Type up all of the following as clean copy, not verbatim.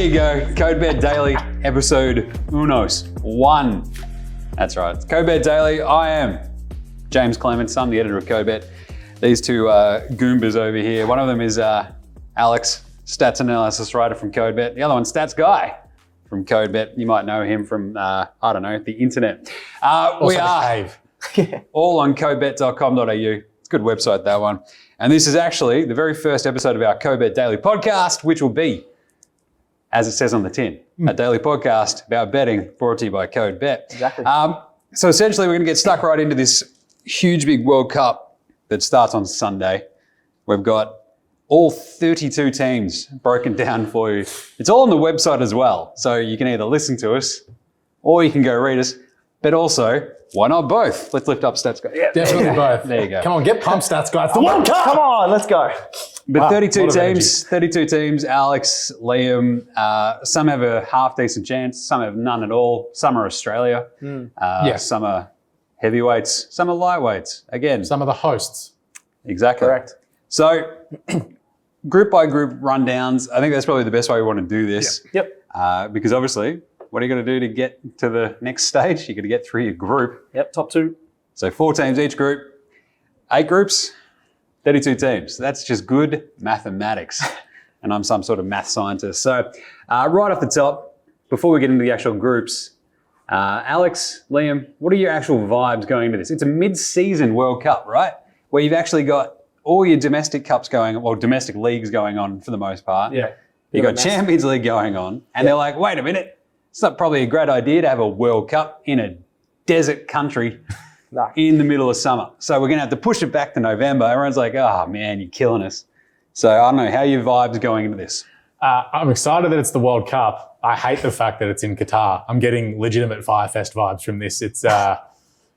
you go. CodeBet Daily, episode Unos 1. That's right. It's CodeBet Daily. I am Jaymz Clements. I'm the editor of CodeBet. These two Goombas over here. One of them is Alex, stats analysis writer from CodeBet. The other one's stats guy from CodeBet. You might know him from, I don't know, the internet. We are all on codebet.com.au. It's a good website, that one. And this is actually the very first episode of our CodeBet Daily podcast, which will be, as it says on the tin, a daily podcast about betting brought to you by CodeBet. Exactly. So essentially, we're going to get stuck right into this huge, big World Cup that starts on Sunday. We've got all 32 teams broken down for you. It's all on the website as well. So you can either listen to us or you can go read us. But also, why not both? Let's lift up stats guy. Yeah, definitely both. There you go. Come on, get pumped, stats guy. It's the World Cup. Come on, let's go. But Wow, 32 teams, Alex, Liam, some have a half decent chance, some have none at all. Some are Australia, some are heavyweights, some are lightweights. Again, Some of the hosts. exactly. Correct. So group by group rundowns, I think that's probably the best way we want to do this. Yep. Because obviously, what are you going to do to get to the next stage? You're going to get through your group. Yep, top two. So 4 teams each group, 8 groups, 32 teams. That's just good mathematics. And I'm some sort of math scientist. So right off the top, before we get into the actual groups, Alex, Liam, what are your actual vibes going into this? It's a mid-season World Cup, right? Where you've actually got all your domestic cups going, well, domestic leagues going on for the most part. Yeah. You've got Champions League going on. And they're like, wait a minute, it's not probably a great idea to have a World Cup in a desert country No. in the middle of summer. So we're going to have to push it back to November. Everyone's like, oh man, you're killing us. So I don't know, how are your vibes going into this? I'm excited that it's the World Cup. I hate the fact that it's in Qatar. I'm getting legitimate Firefest vibes from this. It's, I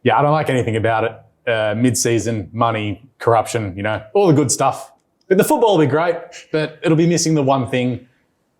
don't like anything about it. Mid-season, money, corruption, all the good stuff. But the football will be great, but it'll be missing the one thing,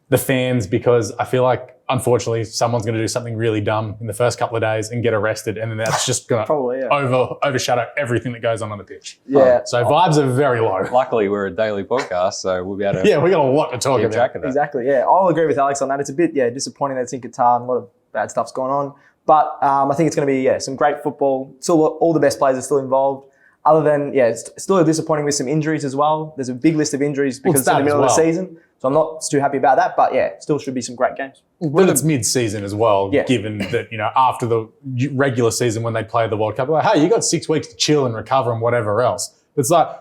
the fans, because I feel like, unfortunately, someone's going to do something really dumb in the first couple of days and get arrested, and then that's just going to overshadow everything that goes on the pitch. Yeah. So vibes are very low. Luckily, we're a daily podcast, so we'll be able to We got a lot to talk keep about. track of that. Exactly, yeah. I'll agree with Alex on that. It's a bit, disappointing that it's in Qatar and a lot of bad stuff's going on. But I think it's going to be, some great football. Still, all the best players are still involved. Other than, it's still disappointing with some injuries as well. There's a big list of injuries because it's in the middle of the season. So I'm not too happy about that. But, still should be some great games. But it's mid-season as well, given that, after the regular season when they play the World Cup, like, hey, you got 6 weeks to chill and recover and whatever else. It's like,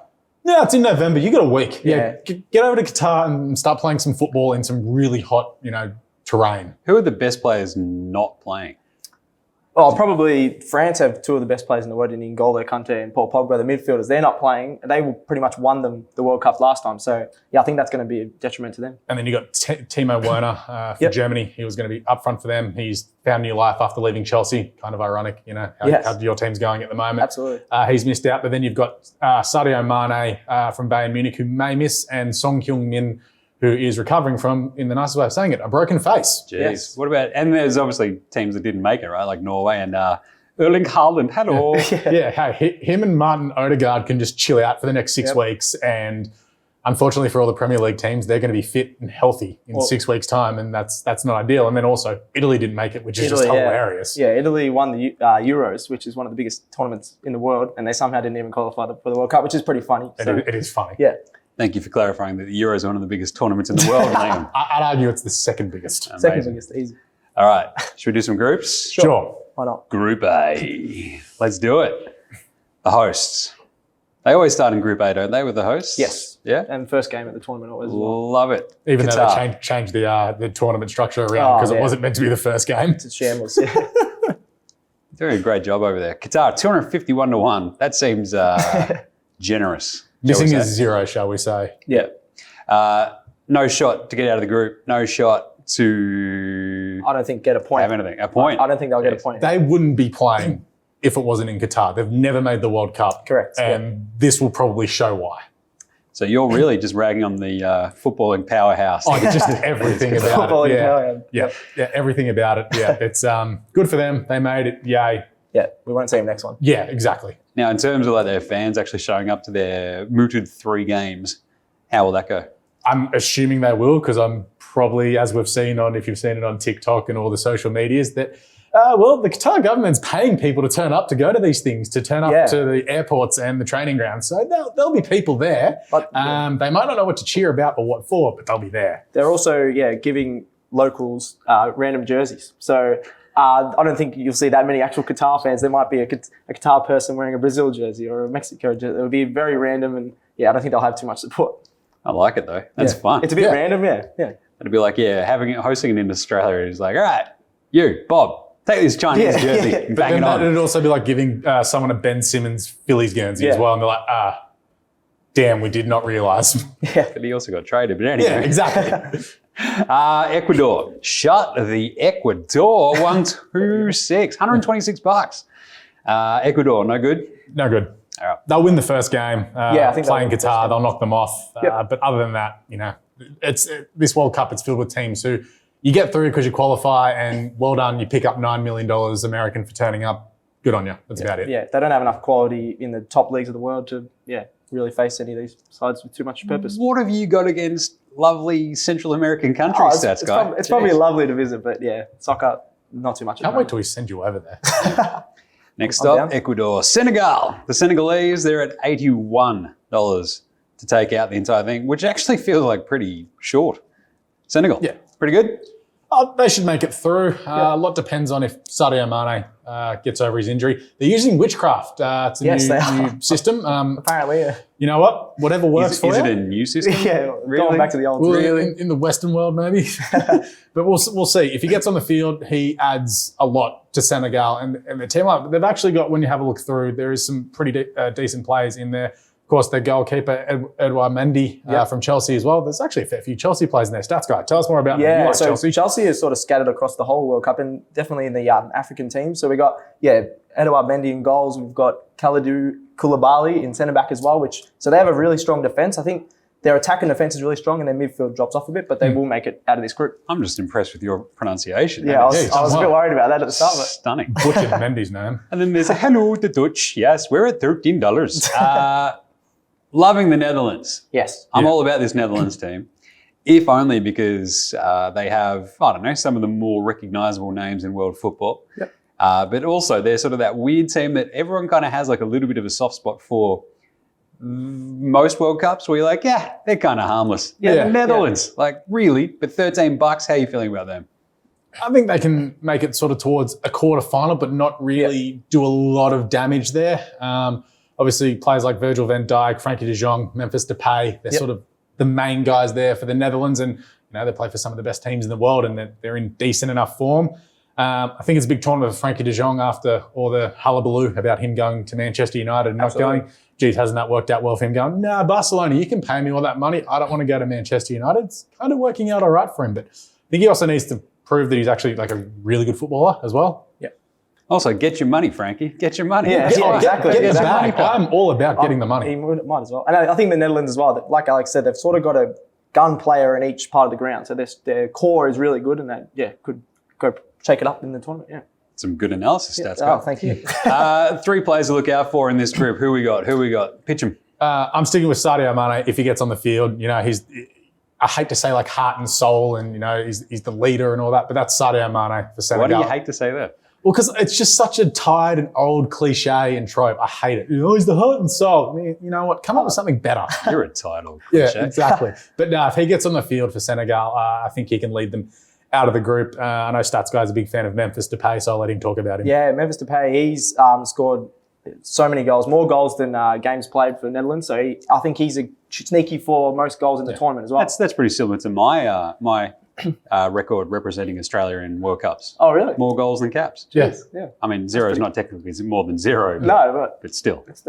it's in November. You got a week. Get over to Qatar and start playing some football in some really hot, terrain. Who are the best players not playing? Oh, probably France have 2 of the best players in the world in N'Golo Kante and Paul Pogba, the midfielders. They're not playing. They pretty much won them the World Cup last time. So, I think that's going to be a detriment to them. And then you got Timo Werner for Germany. He was going to be up front for them. He's found new life after leaving Chelsea. Kind of ironic, how your team's going at the moment. Absolutely. He's missed out. But then you've got Sadio Mane from Bayern Munich, who may miss, and Song Heung-min, who is recovering from, in the nicest way of saying it, a broken face. Jeez. Yes. What about, and there's obviously teams that didn't make it, right? Like Norway and Erling Haaland. Hello. Hey, him and Martin Odegaard can just chill out for the next 6 weeks. And unfortunately for all the Premier League teams, they're going to be fit and healthy in 6 weeks' time. And that's not ideal. And then also, Italy didn't make it, which is just hilarious. Yeah, Italy won the Euros, which is one of the biggest tournaments in the world. And they somehow didn't even qualify for the World Cup, which is pretty funny. It is funny. Yeah. Thank you for clarifying that the Euros are one of the biggest tournaments in the world, Liam. I'd argue it's the second biggest. Amazing. Second biggest, easy. All right. Should we do some groups? Sure. Why not? Group A. Let's do it. The hosts. They always start in Group A, don't they, with the hosts? Yes. Yeah? And first game at the tournament always. Love it. Even though Qatar. they changed the tournament structure around because it wasn't meant to be the first game. It's a shambles. Yeah. Doing a great job over there. Qatar, 251-1. That seems generous. Missing is 0, shall we say. Yeah. No shot to get out of the group. No shot to I don't think get a point. have anything. A point. I don't think they'll get a point. They wouldn't be playing if it wasn't in Qatar. They've never made the World Cup. Correct. And this will probably show why. So you're really just ragging on the footballing powerhouse. Oh, just everything about Footballing it. power. Yeah, everything about it. Yeah, it's good for them. They made it. Yay. Yeah, we won't see him next one. Yeah, exactly. Now, in terms of like their fans actually showing up to their mooted 3 games, how will that go? I'm assuming they will, because I'm probably, as we've seen if you've seen it on TikTok and all the social medias, that the Qatar government's paying people to turn up to go to these things, to turn up to the airports and the training grounds. So there'll be people there. But they might not know what to cheer about or what for, but they'll be there. They're also giving locals random jerseys. So I don't think you'll see that many actual Qatar fans. There might be a Qatar person wearing a Brazil jersey or a Mexico jersey. It'll be very random, and I don't think they'll have too much support. I like it though. That's fun. It's a bit random, yeah. It'd be like, hosting it in Australia is like, all right, you, Bob, take this Chinese jersey and bang it on. It'd also be like giving someone a Ben Simmons Phillies Guernsey as well, and they're like, damn, we did not realise. Yeah, but he also got traded. But anyway, yeah, exactly. Ecuador, shut the Ecuador 126, $126. Ecuador, no good. No good. All right. They'll win the first game. I think playing Qatar, they'll knock them off. Yep. But other than that, this World Cup, it's filled with teams who you get through because you qualify, and well done, you pick up $9 million American for turning up. Good on you. That's about it. Yeah, they don't have enough quality in the top leagues of the world to really face any of these sides with too much purpose. What have you got against lovely Central American countries, Stats Guy? It's probably lovely to visit, but soccer, not too much. Can't wait till we send you over there. Next up, Ecuador. Senegal. The Senegalese, they're at $81 to take out the entire thing, which actually feels like pretty short. Senegal. Yeah. Pretty good. They should make it through. A lot depends on if Sadio Mane gets over his injury. They're using witchcraft. It's a new system. Apparently, yeah. You know what? Whatever works for you. Is it a new system? Really? Going back to the old. Well, in the Western world, maybe. But we'll see. If he gets on the field, he adds a lot to Senegal. And the team, they've actually got, when you have a look through, there is some pretty decent players in there. Of course, their goalkeeper, Edouard Mendy from Chelsea as well. There's actually a fair few Chelsea players in there. Stats guy, tell us more about them. So Chelsea is sort of scattered across the whole World Cup and definitely in the African team. So we got, Edouard Mendy in goals. We've got Kalidou Koulibaly in centre-back as well, so they have a really strong defence. I think their attack and defence is really strong and their midfield drops off a bit, but they will make it out of this group. I'm just impressed with your pronunciation. Yeah, I was a bit worried about that at the start. But stunning. Butchered Mendy's name. And then there's hello, the Dutch. Yes, we're at $13. Loving the Netherlands. Yes. I'm all about this Netherlands team, if only because they have, some of the more recognisable names in world football. Yep. But also they're sort of that weird team that everyone kind of has like a little bit of a soft spot for. Most World Cups where you're like, they're kind of harmless. The Netherlands, like really, but $13, how are you feeling about them? I think they can make it sort of towards a quarter final, but not really do a lot of damage there. Obviously, players like Virgil van Dijk, Frankie de Jong, Memphis Depay, they're sort of the main guys there for the Netherlands, and they play for some of the best teams in the world, and they're in decent enough form. I think it's a big tournament for Frankie de Jong after all the hullabaloo about him going to Manchester United and not going. Geez, hasn't that worked out well for him going, Barcelona, you can pay me all that money. I don't want to go to Manchester United. It's kind of working out all right for him, but I think he also needs to prove that he's actually like a really good footballer as well. Yeah. Also, get your money, Frankie. Get your money. Yeah, exactly. Get the money. I'm all about getting the money. He might as well. And I think the Netherlands as well, like Alex said, they've sort of got a gun player in each part of the ground. So their core is really good, and they could go shake it up in the tournament. Yeah. Some good analysis, Stats. Oh, thank you. 3 players to look out for in this group. Who we got? Pitch him. I'm sticking with Sadio Mane if he gets on the field. He's, I hate to say like heart and soul, and he's the leader and all that, but that's Sadio Mane for Senegal. Why do you hate to say that? Well, because it's just such a tired and old cliche and trope. I hate it. He's the heart and soul. You know what? Come up with something better. You're a tired old cliche. Yeah, exactly. But no, if he gets on the field for Senegal, I think he can lead them out of the group. I know Stats Guy's a big fan of Memphis Depay, so I'll let him talk about him. Yeah, Memphis Depay, he's scored so many goals, more goals than games played for the Netherlands. So I think he's a sneaky for most goals in the tournament as well. That's pretty similar to my my record representing Australia in World Cups. Oh, really? More goals than caps. Yes. Yeah. I mean, zero is not technically more than zero. But still. It's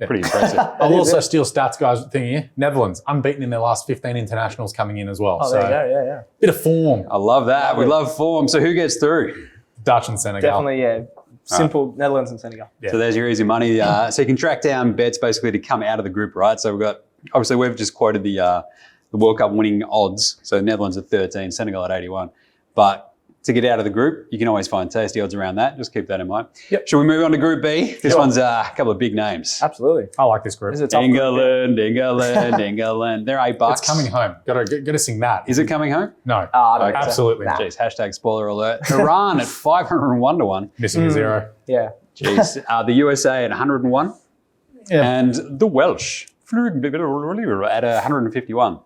pretty impressive. I'll also steal Stats Guy's thing here. Netherlands, unbeaten in their last 15 internationals coming in as well. Oh, there you go. Yeah. Bit of form. I love that. We love form. So who gets through? Dutch and Senegal. Definitely, simple Netherlands and Senegal. Yeah. So there's your easy money. So you can track down bets basically to come out of the group, right? So we've just quoted the World Cup winning odds. So Netherlands at 13, Senegal at 81. But to get out of the group. You can always find tasty odds around that. Just keep that in mind. Yep. Should we move on to Group B? This Sure. one's a couple of big names. Absolutely. I like this group. This is a tough group, England. England. They're $8. It's coming home. Got to sing that. Is it coming home? No. I don't think so. Absolutely Nah. not. Jeez, hashtag spoiler alert. Iran at 501 to 1. Missing a zero. Yeah. Jeez. The USA at 101. Yeah. And the Welsh at 151.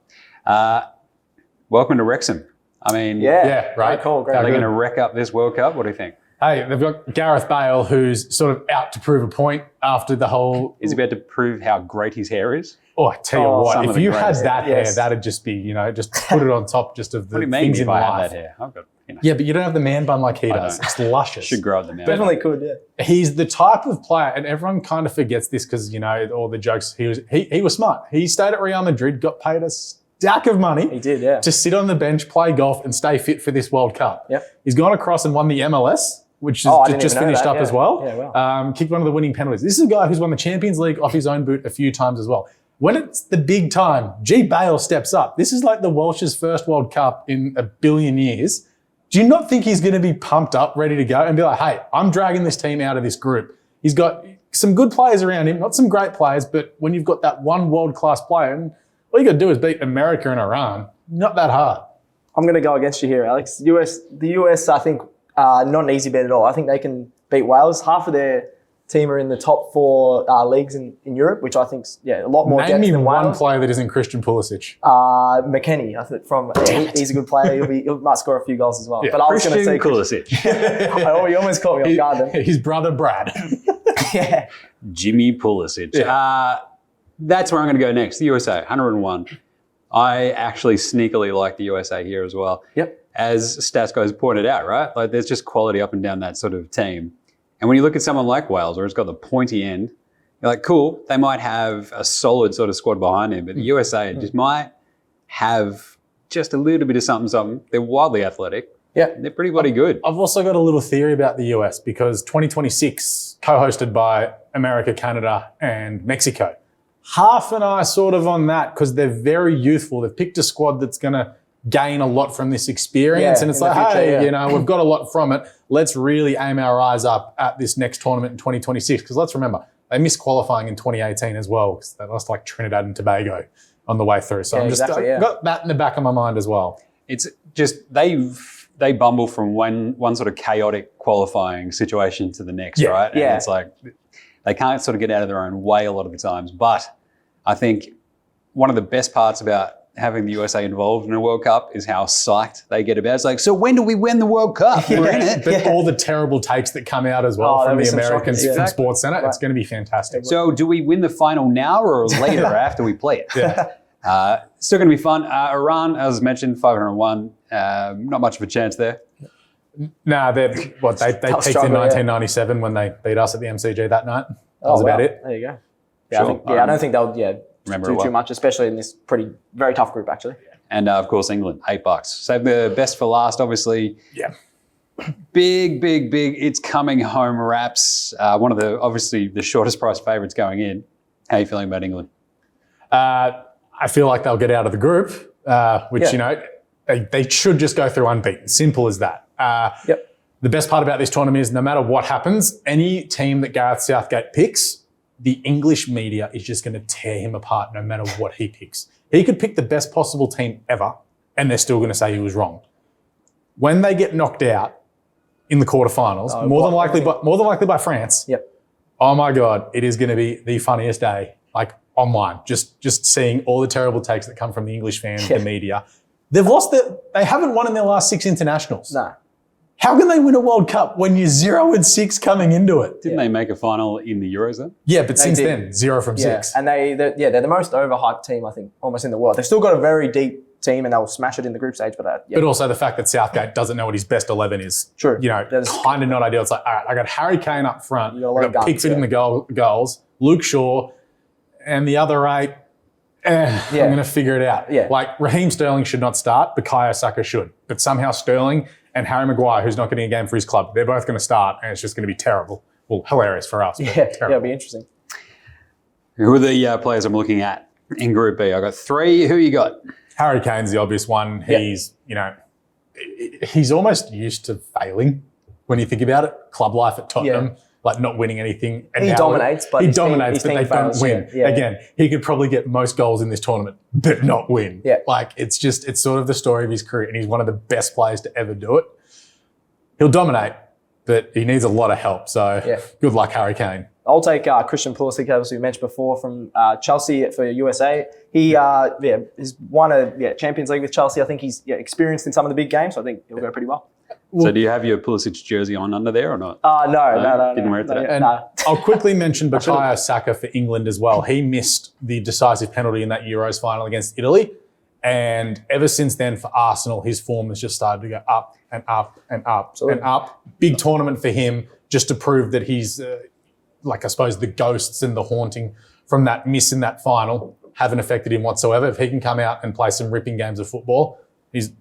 Welcome to Wrexham. I mean, Yeah, right. Great call. Great are they call. going to wreck up this World Cup? What do you think? Hey, they've got Gareth Bale, who's sort of out to prove a point after the whole. Is he about to prove how great his hair is? Oh, I tell you Oh, what, some of if the you had greatest that hair. hair, Yes. that'd just be, just put it on top just of the What do you mean things if in I life. have that hair? I've got, Yeah, but you don't have the man bun like he does. don't. It's luscious. should grow up the man. Definitely could, yeah. He's the type of player, and everyone kind of forgets this because all the jokes. He was smart. He stayed at Real Madrid, got paid a stack of money He did, yeah. to sit on the bench, play golf, and stay fit for this World Cup. Yep. He's gone across and won the MLS, which Oh, I is didn't just even know finished that, up yeah. as well. Yeah, wow. Kicked one of the winning penalties. This is a guy who's won the Champions League off his own boot a few times as well. When it's the big time, G. Bale steps up. This is like the Welsh's first World Cup in a billion years. Do you not think he's going to be pumped up, ready to go, and be like, hey, I'm dragging this team out of this group? He's got some good players around him, not some great players, but when you've got that one world-class player, and all you got to do is beat America and Iran, not that hard. I'm going to go against you here, Alex. The US, I think, not an easy bet at all. I think they can beat Wales. Half of their team are in the top 4 leagues in Europe, which I think's a lot more Name depth me than one Wales. player that isn't Christian Pulisic. McKennie, I think he's a good player. He might score a few goals as well. Yeah. But I was going to say Pulisic. You almost caught me off guard then. His brother Brad. Yeah. Jimmy Pulisic. Yeah. That's where I'm going to go next. The USA, 101. I actually sneakily like the USA here as well. Yep. As Statsco's pointed out, right? Like there's just quality up and down that sort of team. And when you look at someone like Wales, where it's got the pointy end, you're like, cool, they might have a solid sort of squad behind him, but the USA just might have just a little bit of something. They're wildly athletic. Yeah. They're pretty bloody good. I've also got a little theory about the US because 2026, co-hosted by America, Canada, and Mexico. Half an eye sort of on that because they're very youthful. They've picked a squad that's going to gain a lot from this experience. Yeah, and it's in the like, future, hey, yeah. we've got a lot from it. Let's really aim our eyes up at this next tournament in 2026. Because let's remember, they missed qualifying in 2018 as well because they lost like Trinidad and Tobago on the way through. So Yeah, I'm just exactly, yeah. got that in the back of my mind as well. It's just they bumble from one sort of chaotic qualifying situation to the next, Yeah, right? And yeah. it's like they can't sort of get out of their own way a lot of the times. But I think one of the best parts about having the USA involved in a World Cup is how psyched they get about it. It's like, so when do we win the World Cup? We're in it. But all the terrible takes that come out as well Oh, from there'll be the some Americans shockers, from yeah. Sports Center, it's Right. going to be fantastic. So do we win the final now or later after we play it? Yeah. Still going to be fun. Iran, as mentioned, 501. Not much of a chance there. Nah, they peaked in struggle, yeah. 1997 when they beat us at the MCG that night. That was about it. There you go. Yeah, Sure. I don't think they'll Remember do it well. too much, especially in this very tough group, actually. And of course, England, $8. Save the best for last, obviously. Yeah. Big. It's coming home wraps. One of obviously the shortest price favourites going in. How are you feeling about England? I feel like they'll get out of the group, which, Yeah. they should just go through unbeaten. Simple as that. Yep. The best part about this tournament is no matter what happens, any team that Gareth Southgate picks, the English media is just going to tear him apart no matter what he picks. He could pick the best possible team ever, and they're still going to say he was wrong. When they get knocked out in the quarterfinals, more than likely by France. Yep. Oh my God, it is going to be the funniest day, like online, just seeing all the terrible takes that come from the English fans, the media. They haven't won in their last 6 internationals. No. How can they win a World Cup when you're 0-6 coming into it? Didn't they make a final in the Euros then? Yeah, but since did. then, 0 from 6. And they're the most overhyped team, I think, almost in the world. They've still got a very deep team and they'll smash it in the group stage. But also the fact that Southgate doesn't know what his best 11 is, True. kind of not ideal. It's like, all right, I got Harry Kane up front, You got a lot I of got guns, Pickford in the goals, Luke Shaw, and the other 8. I'm going to figure it out. Yeah. Like Raheem Sterling should not start, Bukayo Saka should. But somehow Sterling and Harry Maguire, who's not getting a game for his club, they're both going to start, and it's just going to be terrible. Well, hilarious for us. But terrible. it'll be interesting. Who are the players I'm looking at in Group B? I got 3. Who you got? Harry Kane's the obvious one. He's, he's almost used to failing when you think about it. Club life at Tottenham, like not winning anything. And he dominates, but he dominates, but they don't win. Yeah. Again, he could probably get most goals in this tournament, but not win. Yeah. Like it's sort of the story of his career, and he's one of the best players to ever do it. He'll dominate, but he needs a lot of help. So good luck, Harry Kane. I'll take Christian Pulisic, as we mentioned before, from Chelsea for USA. He he's won a Champions League with Chelsea. I think he's experienced in some of the big games, so I think he'll go pretty well. So do you have your Pulisic jersey on under there or not? No. Didn't wear it today. And I'll quickly mention Bukayo Saka for England as well. He missed the decisive penalty in that Euros final against Italy. And ever since then for Arsenal, his form has just started to go up and up and up and up. Big tournament for him just to prove that he's, I suppose, the ghosts and the haunting from that miss in that final haven't affected him whatsoever. If he can come out and play some ripping games of football, he's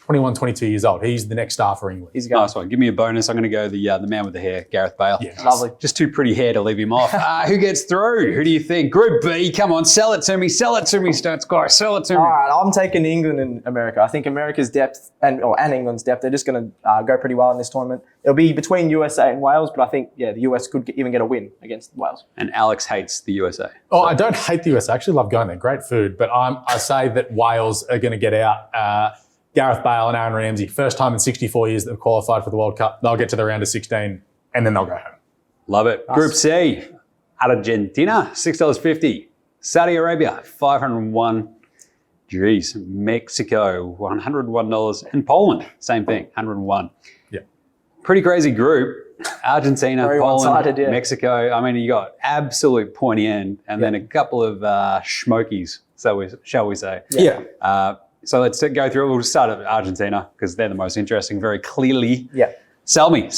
21, 22 years old. He's the next star for England. He's a guy. Nice one. Give me a bonus. I'm going to go the man with the hair, Gareth Bale. Yeah. Lovely. Just too pretty hair to leave him off. Who gets through? Who do you think? Group B, come on, sell it to me, Stone Sky, sell it to me. All right, I'm taking England and America. I think America's depth and England's depth, they're just going to go pretty well in this tournament. It'll be between USA and Wales, but I think, the US could even get a win against Wales. And Alex hates the USA. Oh, I don't hate the US. I actually love going there. Great food. But I say that Wales are going to get out. Gareth Bale and Aaron Ramsey, first time in 64 years that have qualified for the World Cup. They'll get to the round of 16 and then they'll go home. Love it. Group C, Argentina, $6.50. Saudi Arabia, $501. Geez, Mexico, $101. And Poland, same thing, $101. Yeah. Pretty crazy group. Argentina, Very Poland, one-sided, Mexico. I mean, you got absolute pointy end and then a couple of schmokies, shall we say. Yeah. So let's go through it. We'll start at Argentina because they're the most interesting, very clearly. Yeah. Sell me.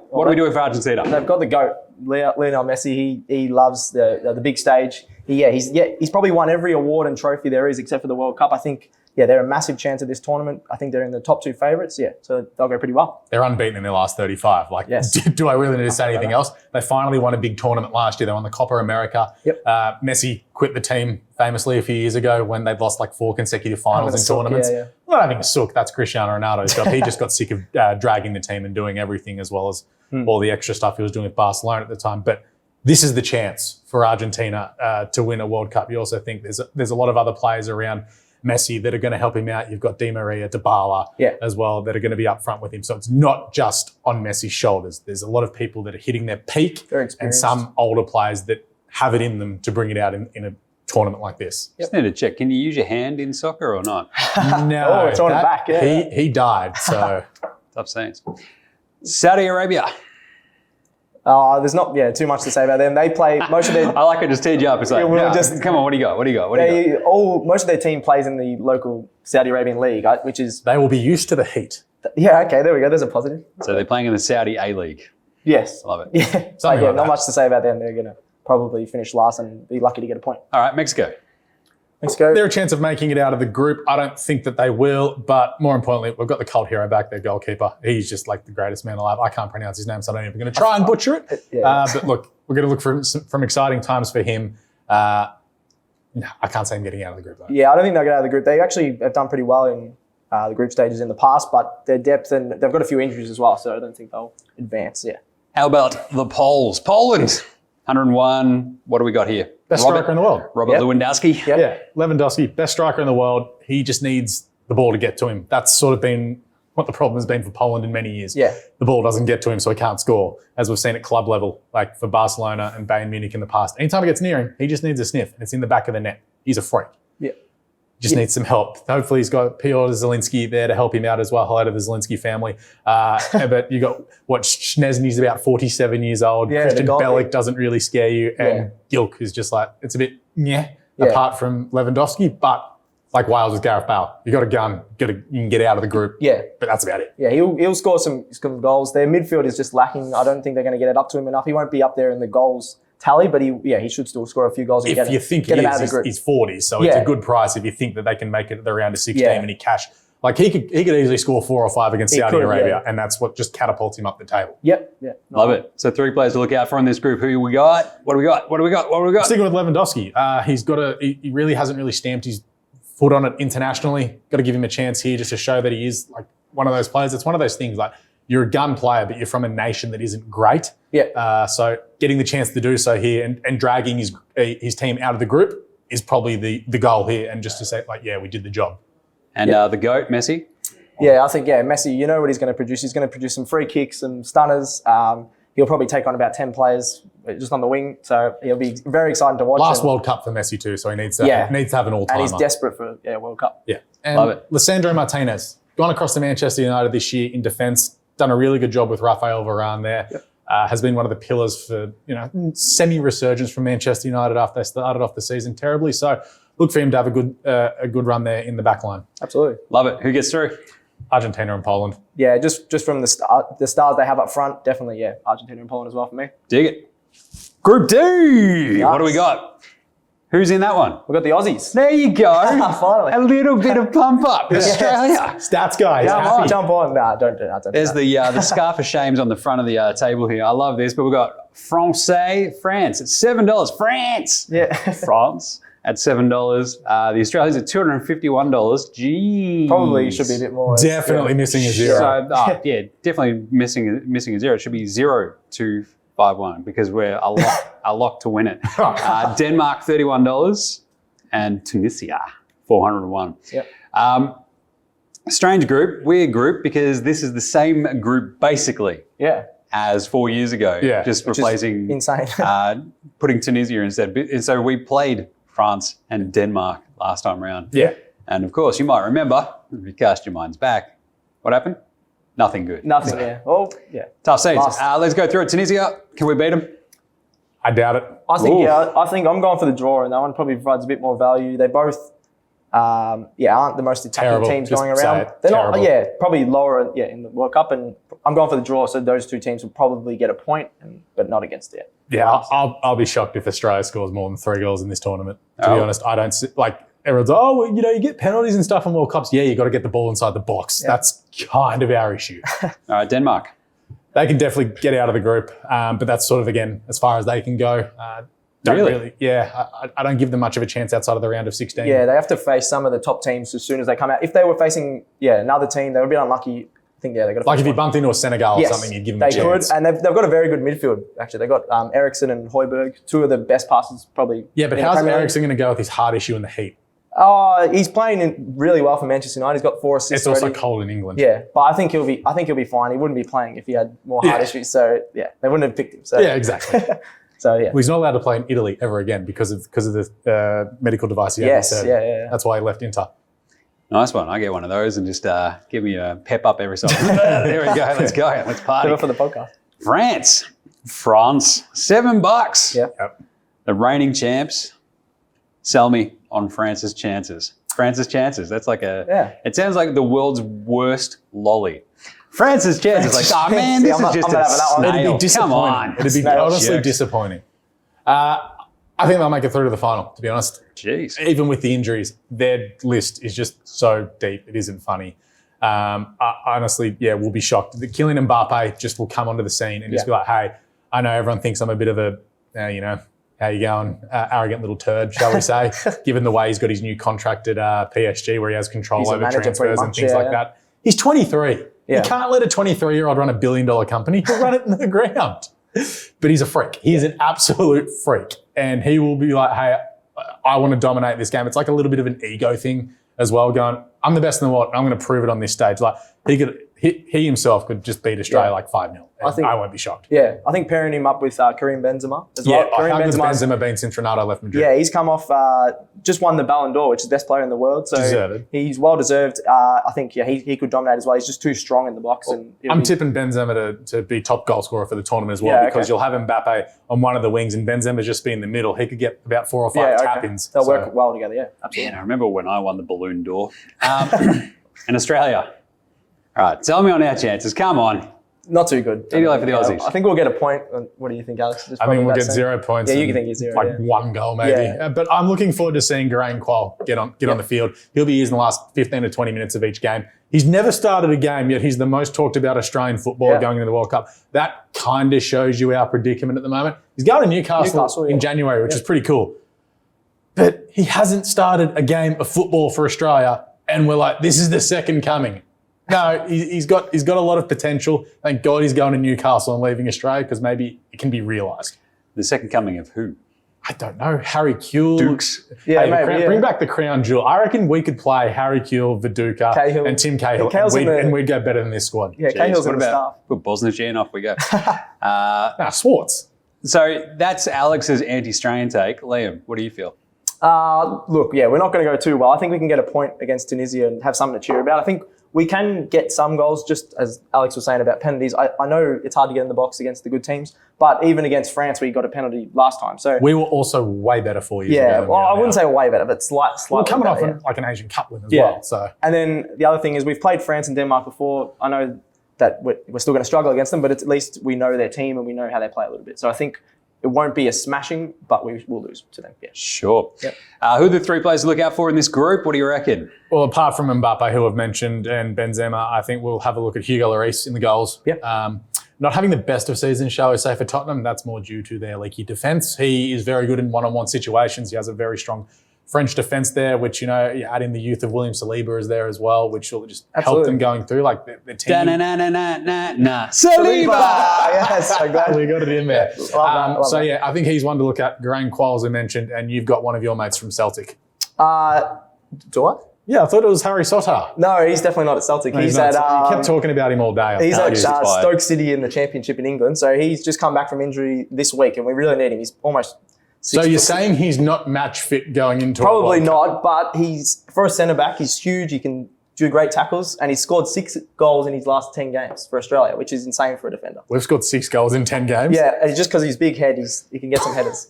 What are we doing for Argentina? They've got the GOAT, Lionel Messi. He loves the big stage. He's probably won every award and trophy there is except for the World Cup. I think, they're a massive chance at this tournament. I think they're in the top two favourites. So they'll go pretty well. They're unbeaten in their last 35. Yes. Do I really need to say anything else? They finally won a big tournament last year. They won the Copa America. Yep. Messi quit the team famously a few years ago when they'd lost 4 consecutive finals in tournaments. Not having a sook, that's Cristiano Ronaldo's job. He just got sick of dragging the team and doing everything as well as all the extra stuff he was doing with Barcelona at the time. But this is the chance for Argentina to win a World Cup. You also think there's a lot of other players around Messi that are going to help him out. You've got Di Maria, Dybala as well that are going to be up front with him. So it's not just on Messi's shoulders. There's a lot of people that are hitting their peak and some older players that have it in them to bring it out in a tournament like this. Just need to check. Can you use your hand in soccer or not? No. It's on the back. Yeah. He died. So Tough scenes. Saudi Arabia. There's not too much to say about them. They play most of their. I like it. Just teed you up. It's like, come on. What do you got? Most of their team plays in the local Saudi Arabian league, which is. They will be used to the heat. Yeah. Okay. There we go. There's a positive. So they're playing in the Saudi A League. Yes. Love it. Yeah. Not much to say about them. They're going to probably finish last and be lucky to get a point. All right, Mexico. They're a chance of making it out of the group. I don't think that they will, but more importantly, we've got the cult hero back, their goalkeeper. He's just the greatest man alive. I can't pronounce his name, so I'm not even going to try and butcher it. But look, we're going to look from exciting times for him. No, I can't say him getting out of the group, though. Yeah, I don't think they'll get out of the group. They actually have done pretty well in the group stages in the past, but their depth and they've got a few injuries as well, so I don't think they'll advance. Yeah. How about the Poles? Poland, 101. What do we got here? Best striker in the world. Robert Lewandowski. Yep. Yeah, Lewandowski, best striker in the world. He just needs the ball to get to him. That's sort of been what the problem has been for Poland in many years. Yeah. The ball doesn't get to him, so he can't score, as we've seen at club level, for Barcelona and Bayern Munich in the past. Anytime it gets near him, he just needs a sniff, and it's in the back of the net. He's a freak. Yeah. Just needs some help. Hopefully he's got Piotr Zielinski there to help him out as well. Hello to the Zielinski family. But you got Szczesny's about 47 years old. Christian Bellic doesn't really scare you. And Gilk is just it's a bit apart from Lewandowski. But like Wales with Gareth Bale, you got a gun, you can get out of the group. Yeah. But that's about it. Yeah, he'll score some goals. Their midfield is just lacking. I don't think they're going to get it up to him enough. He won't be up there in the goals tally, but he should still score a few goals. And if you think he is, he's 40, so it's a good price if you think that they can make it at the round of 16 and he cash. He could easily score 4 or 5 against Saudi Arabia, and that's what just catapults him up the table. Yep. Yeah. Love it. So 3 players to look out for in this group. Who we got? What do we got? Sticking with Lewandowski, he really hasn't really stamped his foot on it internationally. Got to give him a chance here just to show that he is one of those players. It's one of those things like you're a gun player, but you're from a nation that isn't great. Yeah. So getting the chance to do so here and dragging his team out of the group is probably the goal here. And just to say, like, yeah, we did the job. And the GOAT, Messi? Yeah, I think, Messi, you know what he's going to produce. He's going to produce some free kicks, some stunners. He'll probably take on about 10 players just on the wing. So he'll be very exciting to watch. Last World Cup for Messi too, so he needs to have an all-timer. And he's desperate for World Cup. Yeah. And Love it. Lissandro Martinez, gone across to Manchester United this year in defence, done a really good job with Rafael Varane there. Yep. Has been one of the pillars for, semi-resurgence from Manchester United after they started off the season terribly. So look for him to have a good run there in the back line. Absolutely. Love it. Who gets through? Argentina and Poland. Yeah, just from the stars they have up front, definitely, Argentina and Poland as well for me. Dig it. Group D. Yes. What do we got? Who's in that one? We've got the Aussies. There you go. Finally. A little bit of pump up. Australia. Stats guys. Jump on. Nah, don't do that. There's the scarf of shames on the front of the table here. I love this, but we've got France at $7. France. Yeah. France at $7. The Australians at $251. Jeez. Probably should be a bit more. Definitely missing a zero. So, definitely missing a zero. It should be 0-2-5-1 because we're a lock to win it. Denmark $31 and Tunisia $401. Yep. Strange group, weird group, because this is the same group basically as 4 years ago. Yeah. Just replacing insane. putting Tunisia instead. And so we played France and Denmark last time round. Yeah. And of course, you might remember, if you cast your minds back, what happened? Nothing good. Nothing. Yeah. Oh, yeah. Tough scenes. Lost. Let's go through it. Tunisia, can we beat them? I doubt it. I think Ooh. I think I'm going for the draw, and that one probably provides a bit more value. They both, aren't the most attacking Terrible. teams Just going say around. it. They're Terrible. not, probably lower, in the World Cup, and I'm going for the draw. So those two teams will probably get a point, but not against it. Yeah, I'll be shocked if Australia scores more than 3 goals in this tournament. To be honest, I don't see, everyone's you get penalties and stuff in World Cups. Yeah, you got to get the ball inside the box. Yeah. That's kind of our issue. All right, Denmark. They can definitely get out of the group, but that's sort of, again, as far as they can go. I don't give them much of a chance outside of the round of 16. Yeah, they have to face some of the top teams as soon as they come out. If they were facing another team, they would be unlucky. I think they got to like if you bumped into a Senegal or something, you'd give them a chance. They could, and they've got a very good midfield. Actually, they've got Eriksson and Højbjerg, two of the best passes probably. Yeah, but how's Eriksson going to go with his heart issue in the heat? He's playing really well for Manchester United. He's got 4 assists. It's also already. cold in England. Yeah, but I think he'll be fine. He wouldn't be playing if he had more heart issues. So they wouldn't have picked him. So. Yeah, exactly. So well, he's not allowed to play in Italy ever again because of the medical device he had. Yes, yeah. That's why he left Inter. Nice one. I get one of those and just give me a pep up every so often. There we go. Let's go. Let's party. Do it for the podcast. France, $7. Yeah. Yep. The reigning champs. Sell me on France's chances. France's chances. That's like it sounds like the world's worst lolly. France's chances. Like, oh man, this is just a snail. It'd be disappointing. Come on. It'd be honestly disappointing. I think they'll make it through to the final, to be honest. Jeez. Even with the injuries, their list is just so deep. It isn't funny. Honestly, we'll be shocked. The Kylian Mbappe just will come onto the scene and just be like, hey, I know everyone thinks I'm a bit of a, how you going, arrogant little turd, shall we say, given the way he's got his new contract at PSG where he has control over transfers and things like that. He's 23. Yeah. You can't let a 23-year-old run $1 billion company. He'll run it in the ground. But he's a freak. He is an absolute freak. And he will be like, hey, I want to dominate this game. It's like a little bit of an ego thing as well, going, I'm the best in the world. And I'm going to prove it on this stage. Like he himself could just beat Australia like 5-0. I won't be shocked. Yeah, I think pairing him up with Karim Benzema as well. How good's Benzema been since Ronaldo left Madrid? Yeah, he's come off, just won the Ballon d'Or, which is the best player in the world. So deserved. He's well deserved. I think he could dominate as well. He's just too strong in the box. And I'm tipping Benzema to be top goal scorer for the tournament as well because you'll have Mbappe on one of the wings and Benzema just be in the middle. He could get about 4 or 5 tap-ins. They'll work well together, absolutely. Man, I remember when I won the Balloon d'Or in Australia. All right, tell me on our chances. Come on. Not too good. Who do you like for the Aussies? I think we'll get a point. What do you think, Alex? I think we'll get 0 points. Yeah, you can think 0. Like 1 goal maybe. Yeah. But I'm looking forward to seeing Geraint Qual get on the field. He'll be using the last 15 to 20 minutes of each game. He's never started a game, yet he's the most talked about Australian footballer going into the World Cup. That kind of shows you our predicament at the moment. He's going to Newcastle in January, which is pretty cool. But he hasn't started a game of football for Australia, and we're like, this is the second coming. No, he's got a lot of potential. Thank God he's going to Newcastle and leaving Australia because maybe it can be realised. The second coming of who? I don't know. Harry Kewell. Dukes. Yeah, Hey, maybe, bring back the crown jewel. I reckon we could play Harry Kewell, Viduka, Cahill. and Tim Cahill, Cahill's and we'd go better than this squad. Yeah, Jeez, Cahill's what in the staff. about put Bosnich in, off we go. Swartz. So that's Alex's anti-Australian take. Liam, what do you feel? Look, yeah, we're not going to go too well. I think we can get a point against Tunisia and have something to cheer about. I think we can get some goals, just as Alex was saying about penalties. I know it's hard to get in the box against the good teams, but even against France, we got a penalty last time. So We were also way better 4 years ago. yeah, than well, we are I wouldn't now. say way better, but slightly We're coming off better, like an Asian Cup win as Yeah. well. So And then the other thing is we've played France and Denmark before. I know that we're still going to struggle against them, but at least we know their team and we know how they play a little bit. So I think it won't be a smashing, but we will lose to them. Yeah. Sure. Yep. Who are the three players to look out for in this group? What do you reckon? Well, apart from Mbappe, who I've mentioned, and Benzema, I think we'll have a look at Hugo Lloris in the goals. Yep. Not having the best of seasons, shall we say, for Tottenham. That's more due to their leaky defence. He is very good in one-on-one situations. He has a very strong French defence there, which, you add in the youth of William Saliba is there as well, which will just help Absolutely. them going through. Like the team. Da-na-na-na-na-na. Saliba! Saliba! Yes, so glad We got it in there. Love that. Yeah, I think he's one to look at. Geraint Qualls, I mentioned, and you've got one of your mates from Celtic. Do I? Yeah, I thought it was Harry Sotar. No, he's definitely not at Celtic. He's at you kept talking about him all day. he's No, at he's fired. Stoke City in the Championship in England. So he's just come back from injury this week, and we really need him. He's almost So you're saying he's not match fit going into probably a World not, Cup? but he's for a centre back. He's huge. He can do great tackles, and he's scored 6 goals in his last 10 games for Australia, which is insane for a defender. We've scored 6 goals in 10 games. Yeah, and just because he's big head, he can get some headers.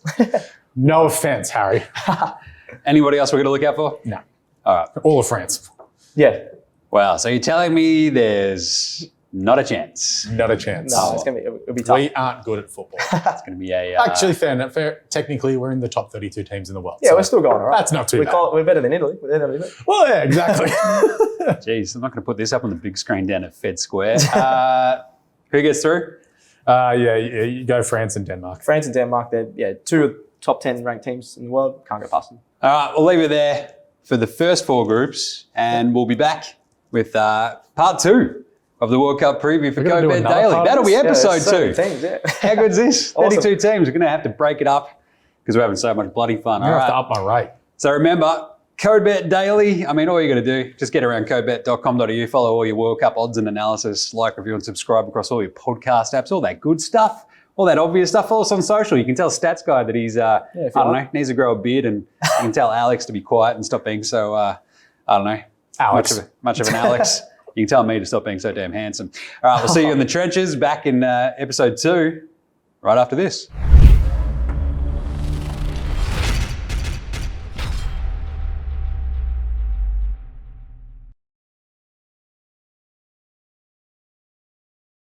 No offence, Harry. Anybody else we're going to look out for? No. All right. All of France. Yeah, Wow. So you're telling me there's not a chance. Not a chance. no, it'll be tough. We aren't good at football. It's going to be a... Actually, fair. Technically, we're in the top 32 teams in the world. Yeah, so we're still going all right. That's not too bad. We're better than Italy. We're better than Italy. Well, yeah, exactly. Jeez, I'm not going to put this up on the big screen down at Fed Square. Who gets through? You go France and Denmark. France and Denmark, they're 2 of the top 10 ranked teams in the world. Can't go past them. All right, we'll leave it there for the first 4 groups, and we'll be back with part 2 of the World Cup preview for We're gonna do Go Bet another Daily. part of That'll be this? episode so many 2. teams, yeah. How good's this? Awesome. 32 teams. We're going to have to break it up because we're having so much bloody fun. I All have to right. up my rate. So remember, Code Bet Daily. I mean, all you got to do, just get around codebet.com.au, follow all your World Cup odds and analysis, like, review, and subscribe across all your podcast apps, all that good stuff, all that obvious stuff. Follow us on social. You can tell Stats Guy that he's, I if you don't like. know, needs to grow a beard, and you can tell Alex to be quiet and stop being so, I don't know, Alex. much of an Alex. You can tell me to stop being so damn handsome. All right, we'll see you in the trenches back in episode 2 right after this.